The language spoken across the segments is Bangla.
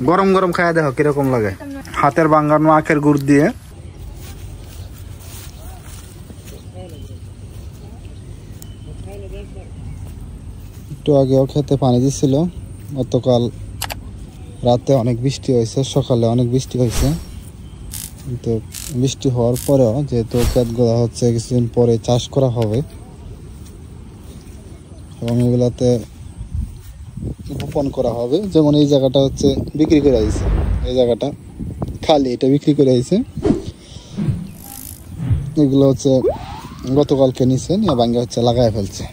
গরম গরম খাইয়া দেখো কিরকম লাগে হাতের বাঙ্গানো আখের গুড় দিয়ে। একটু আগেও খেতে পানি দিচ্ছিল। গতকাল রাতে অনেক বৃষ্টি হয়েছে, সকালে অনেক বৃষ্টি হয়েছে, কিন্তু বৃষ্টি হওয়ার পরেও যেহেতু ক্ষেতগুলো হচ্ছে কিছুদিন পরে চাষ করা হবে এবং এগুলাতে বপন করা হবে। যেমন এই জায়গাটা হচ্ছে বিক্রি করে দিয়েছে, এই জায়গাটা খালি, এটা বিক্রি করে দিয়েছে। এগুলো হচ্ছে গতকালকে নিচে নিয়ে ভাঙ্গে হচ্ছে লাগাই ফেলছে।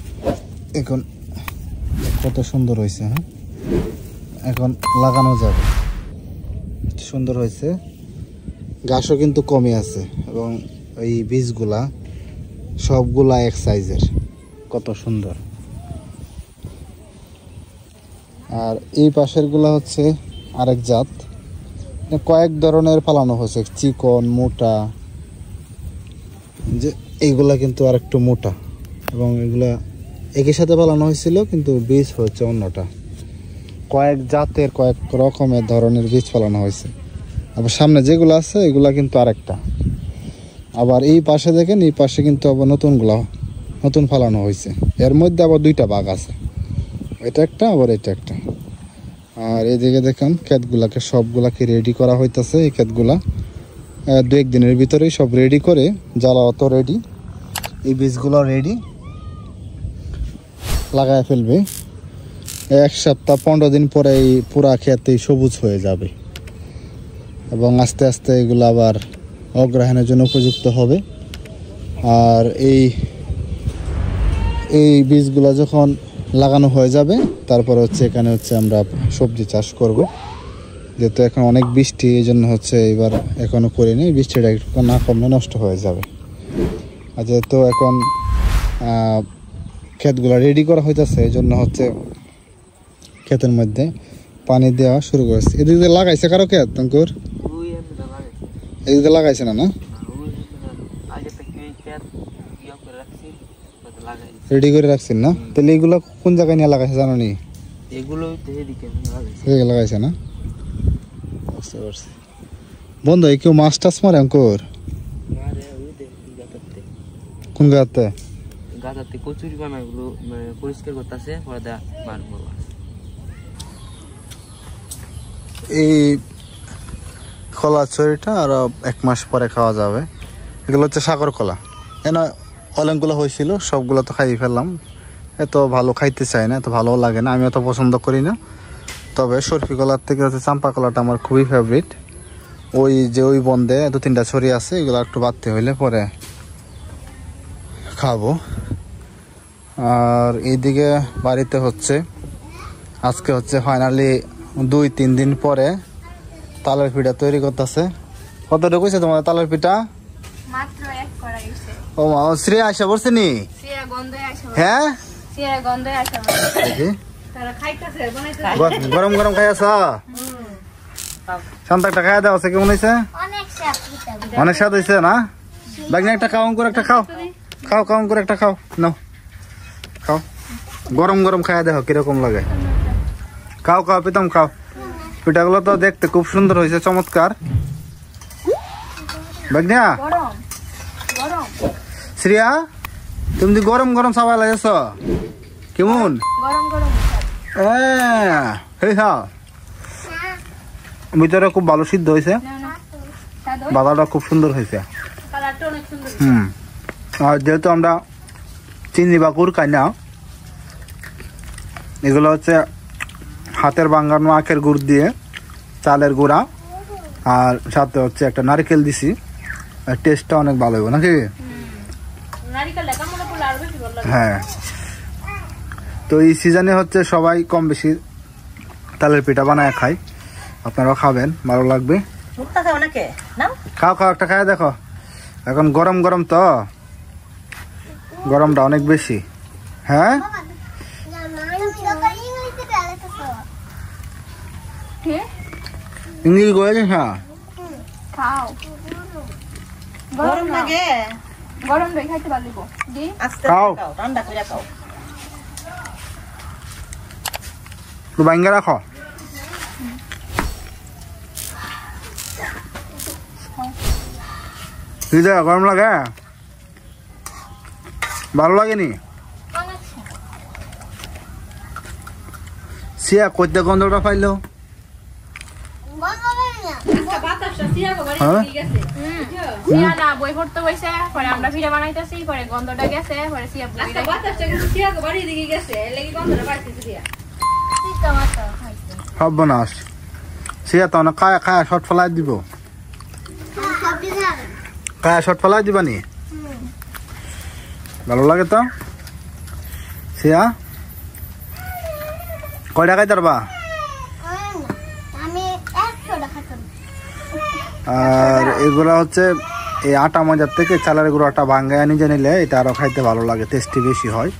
এখন কত সুন্দর হয়েছে, হ্যাঁ এখন লাগানো যাবে, সুন্দর হয়েছে। ঘাসও কিন্তু কমে আছে এবং এই বীজগুলা সবগুলা এক সাইজের, কত সুন্দর। আর এই পাশের গুলা হচ্ছে আরেক জাত, কয়েক ধরনের পালানো হয়েছে, চিকন মোটা, যে এইগুলা কিন্তু আর একটু মোটা এবং এগুলা একই সাথে পালানো হয়েছিল কিন্তু বীজ হচ্ছে অন্যটা। কয়েক জাতের কয়েক রকমের ধরনের বীজ পালানো হয়েছে। আবার সামনে যেগুলো আছে এগুলা কিন্তু আরেকটা। আবার এই পাশে দেখেন, এই পাশে কিন্তু আবার নতুন ফালানো হয়েছে। এর মধ্যে আবার দুইটা ভাগ আছে, এটা একটা আবার এটা একটা। আর এদিকে দেখেন ক্ষেতগুলাকে সবগুলাকে রেডি করা হইতেছে। এই ক্ষেতগুলা 2-1 দিনের ভিতরেই সব রেডি করে, জ্বালা অত রেডি, এই বীজগুলো রেডি, লাগায় ফেলবে। 1 সপ্তাহ 15 দিন পরে এই পুরা ক্ষেতেই সবুজ হয়ে যাবে এবং আস্তে আস্তে এগুলো আবার অগ্রহণের জন্য উপযুক্ত হবে। আর এই বীজগুলো যখন লাগানো হয়ে যাবে তারপর হচ্ছে এখানে হচ্ছে আমরা সবজি চাষ করব। যেহেতু এখন অনেক বৃষ্টি, এই জন্য হচ্ছে এবার এখনো করিনি, বৃষ্টিটা একটু না কমলে নষ্ট হয়ে যাবে। আর যেহেতু এখন ক্ষেতগুলো রেডি করা হইতেছে, এই জন্য হচ্ছে ক্ষেতের মধ্যে পানি দেওয়া শুরু করেছে। এদিকে লাগাইছে কারো ক্ষেত অঙ্কুর? এদিকে লাগাইছে না? রেডি করে রাখছেন না? তাহলে এগুলো কোন জায়গায় নিয়ে লাগাইছে জানো নি? এগুলো লাগাইছে না? বুঝতে পারছি। বন্ধু কেউ মাছ টাছ মারে অঙ্কুর? কোন গাতে? গাতাতে কচুরি বানাগুলো পরিষ্কার করতেছে, পরে দা মারবো। এই কলা ছড়িটা আরো 1 মাস পরে খাওয়া যাবে। এগুলো হচ্ছে সাগর কলা। এনা অনেকগুলো হয়েছিল, সবগুলো তো খাইয়ে ফেললাম। এত ভালো খাইতে চাই না, এত ভালো লাগে না, আমি অত পছন্দ করি না। তবে সরফি কলার থেকে হচ্ছে চাম্পা কলাটা আমার খুবই ফেভারিট। ওই বন্ধে 2-3টা ছড়ি আছে, এগুলো একটু বাড়তে হইলে পরে খাবো। আর এইদিকে বাড়িতে হচ্ছে আজকে হচ্ছে ফাইনালি 2-3 দিন পরে তালের পিঠা তৈরি করতেছে। কতটা কইছে তোমার তালের পিঠা? মাত্র 1 করা গেছে। ও মা, শ্রেয়া আশা বলছে নি? শ্রেয়া গন্ধে আশা। হ্যাঁ শ্রেয়া গন্ধে আশা দেখি তারা খাইতেছে, বানাইতেছে। গরম গরম খাইয়াছ? শান্ত একটা খাইয়া দাও, কেমন হইছে? অনেক স্বাদ হইছে না? বাগনি একটা খাও, অঙ্কুর একটা খাও, খাও অঙ্কুর একটা খাও, নাও খাও। গরম গরম খাইয়া দেখো কিরকম লাগে। খাও প্রীতম খাও। পিঠাগুলো তো দেখতে খুব সুন্দর হয়েছে, চমৎকার। বাগনিয়া শ্রিয়া, তুমি গরম গরম সবাই লাগেছ কেমন? ভিতরে খুব ভালো সিদ্ধ হয়েছে, বাদাটা খুব সুন্দর হয়েছে। আর যেহেতু আমরা চিনি বা গুড় খাই না, এগুলো হচ্ছে হাতের বাঙ্গানো আখের গুড় দিয়ে, চালের গুঁড়া, আর সাথে হচ্ছে একটা নারকেল দিছি। টেস্টটা অনেক ভালো হবে নাকি? হ্যাঁ, তো এই সিজনে হচ্ছে সবাই কম বেশি তালের পিঠা বানায় খায়, আপনারাও খাবেন, ভালো লাগবে। খাও একটা খায় দেখো। এখন গরম গরম তো, গরমটা অনেক বেশি। হ্যাঁ ইংলিশ গেছে। হ্যাঁ খাও, গরম লাগে, গরম দই খাইতে পারলি গো, দি আস্তে খাও, ঠান্ডা করে খাও। তো ভাঙ্গা রাখো। দিদা গরম লাগে? ভালো লাগেনি? সিয়া কইতে গন্ধটা পাইলো? বই পড়তে বসে পরে আমরা ভিডিও বানাইতেছি পরে গন্ধটা গেছে পরে সিয়া সর্বনাশ। সিয়া তো না খায়া খায়া শর্ট ফেলাই দিব, খায়া শর্ট ফেলাই দিবা নি? ভালো লাগে তো? সিয়া কয় টাকায় তারবা? আর এগুলা হচ্ছে এই আটা ময়দার থেকে চালের গুঁড়োটা ভাঙ্গায় নিজে নিলে এটা আরো খাইতে ভালো লাগে, টেস্টি বেশি হয়।